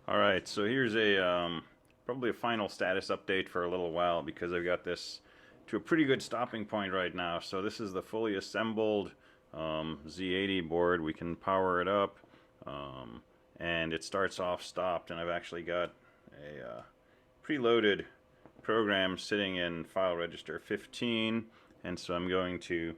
Alright, so here's a probably a final status update for a little while because I've got this to a pretty good stopping point right now. So this is the fully assembled Z80 board. We can power it up um, and it starts off stopped, and I've actually got a preloaded program sitting in file register 15, and so I'm going to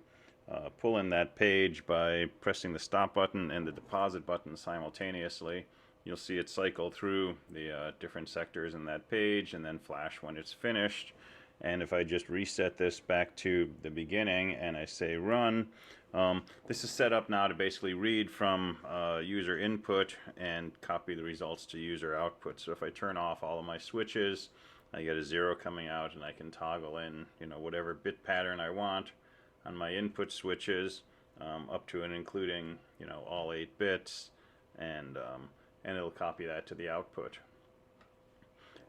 pull in that page by pressing the stop button and the deposit button simultaneously. You'll see it cycle through the different sectors in that page and then flash when it's finished. And if I just reset this back to the beginning and I say run, this is set up now to basically read from user input and copy the results to user output. So if I turn off all of my switches, I get a 0 coming out, and I can toggle in, whatever bit pattern I want on my input switches, up to and including, all 8 bits, and it'll copy that to the output.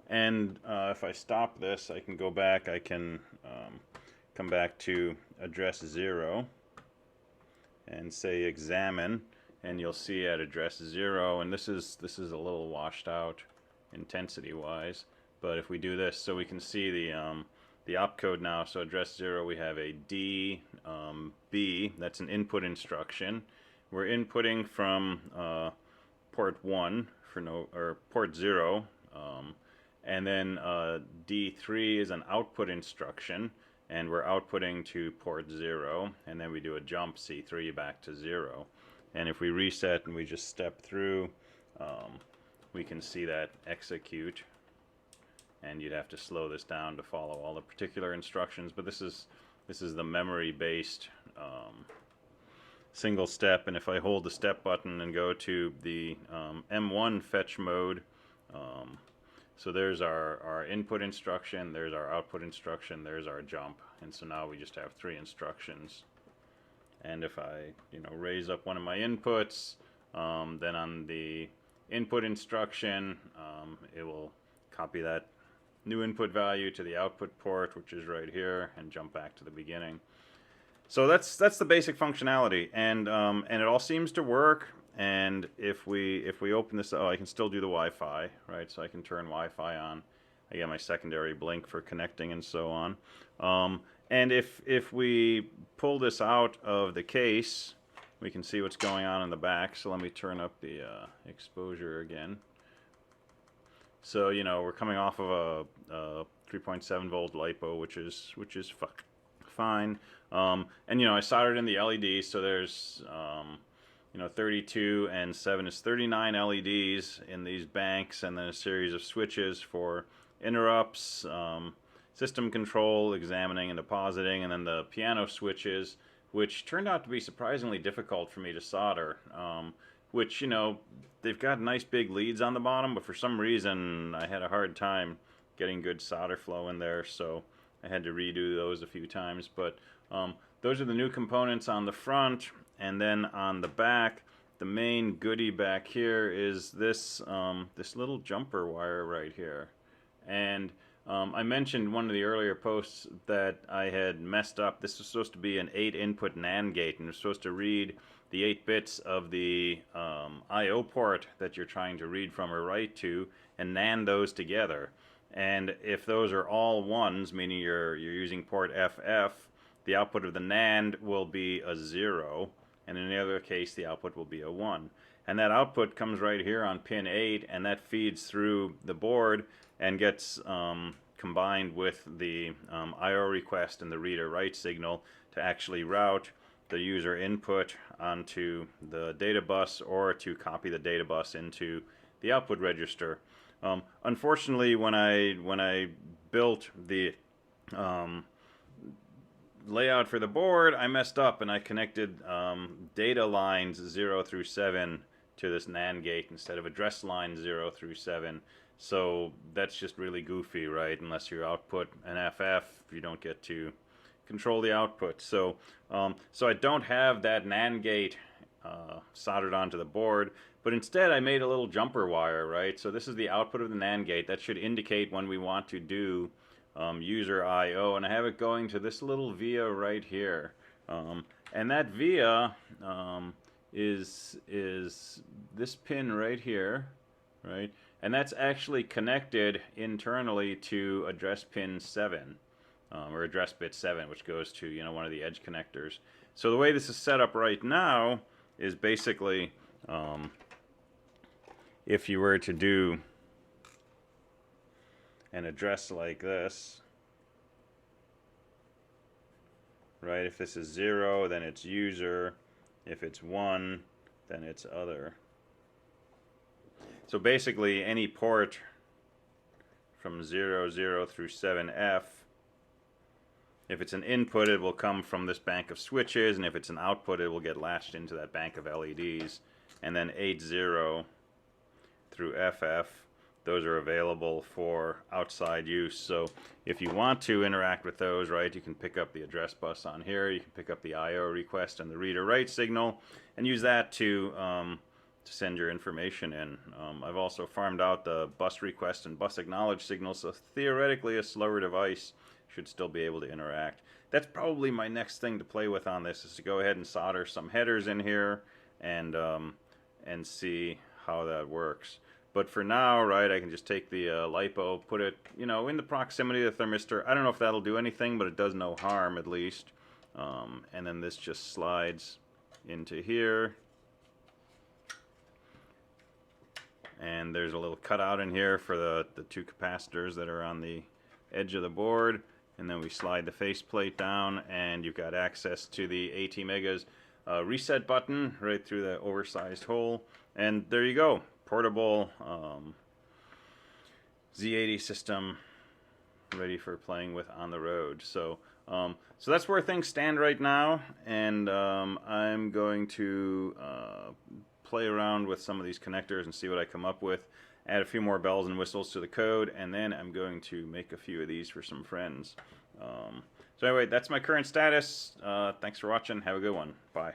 And if I stop this, I can go back. I can come back to address 0 and say examine, and you'll see at address 0, and this is a little washed out intensity-wise. But if we do this, so we can see the opcode now. So address 0, we have a D, B. That's an input instruction. We're inputting from port 1 or port 0, and then D3 is an output instruction, and we're outputting to port 0, and then we do a jump C3 back to 0. And if we reset and we just step through, we can see that execute, and you'd have to slow this down to follow all the particular instructions, but this is the memory based single step. And if I hold the step button and go to the M1 fetch mode, so there's our input instruction, there's our output instruction, there's our jump, and so now we just have 3 instructions. And if I raise up one of my inputs, then on the input instruction, it will copy that new input value to the output port, which is right here, and jump back to the beginning. So that's the basic functionality, and it all seems to work. And if we open this, I can still do the Wi-Fi, right? So I can turn Wi-Fi on. I get my secondary blink for connecting and so on. And if we pull this out of the case, we can see what's going on in the back. So let me turn up the exposure again. So we're coming off of a 3.7 volt LiPo, which is fine. And I soldered in the LEDs, so there's 32 and 7 is 39 LEDs in these banks, and then a series of switches for interrupts, system control, examining and depositing, and then the piano switches, which turned out to be surprisingly difficult for me to solder. Which, they've got nice big leads on the bottom, but for some reason I had a hard time getting good solder flow in there, so I had to redo those a few times. But those are the new components on the front, and then on the back, the main goodie back here is this this little jumper wire right here. And I mentioned one of the earlier posts that I had messed up. This was supposed to be an 8-input NAND gate, and it was supposed to read the 8 bits of the I/O port that you're trying to read from or write to, and NAND those together. And if those are all ones, meaning you're using port FF, the output of the NAND will be a 0, and in the other case the output will be a 1. And that output comes right here on pin 8, and that feeds through the board and gets combined with the I/O request and the read or write signal to actually route the user input onto the data bus, or to copy the data bus into the output register. Unfortunately, when I built the layout for the board, I messed up and I connected data lines 0 through 7 to this NAND gate instead of address line 0 through 7. So that's just really goofy, right? Unless you output an FF, you don't get to control the output. So so I don't have that NAND gate soldered onto the board, but instead I made a little jumper wire, right? So this is the output of the NAND gate. That should indicate when we want to do user I/O, and I have it going to this little via right here. And that via is this pin right here, right? And that's actually connected internally to address pin 7, or address bit 7, which goes to, you know, one of the edge connectors. So the way this is set up right now is basically, if you were to do an address like this, right? If this is 0, then it's user. If it's 1, then it's other. So basically, any port from 0, 0 through 7F, if it's an input, it will come from this bank of switches, and if it's an output, it will get latched into that bank of LEDs. And then 8, 0 through FF, those are available for outside use. So if you want to interact with those, right, you can pick up the address bus on here, you can pick up the IO request and the read or write signal, and use that to send your information in. I've also farmed out the bus request and bus acknowledge signals, so theoretically a slower device should still be able to interact. That's probably my next thing to play with on this, is to go ahead and solder some headers in here and see how that works. But for now, right, I can just take the LiPo, put it, you know, in the proximity of the thermistor. I don't know if that'll do anything, but it does no harm at least. And then this just slides into here. And there's a little cutout in here for the two capacitors that are on the edge of the board. And then we slide the faceplate down, and you've got access to the ATmega's reset button right through the oversized hole. And there you go. Portable Z80 system ready for playing with on the road. So so that's where things stand right now, and I'm going to play around with some of these connectors and see what I come up with, add a few more bells and whistles to the code, and then I'm going to make a few of these for some friends. So anyway, that's my current status. Thanks for watching. Have a good one. Bye.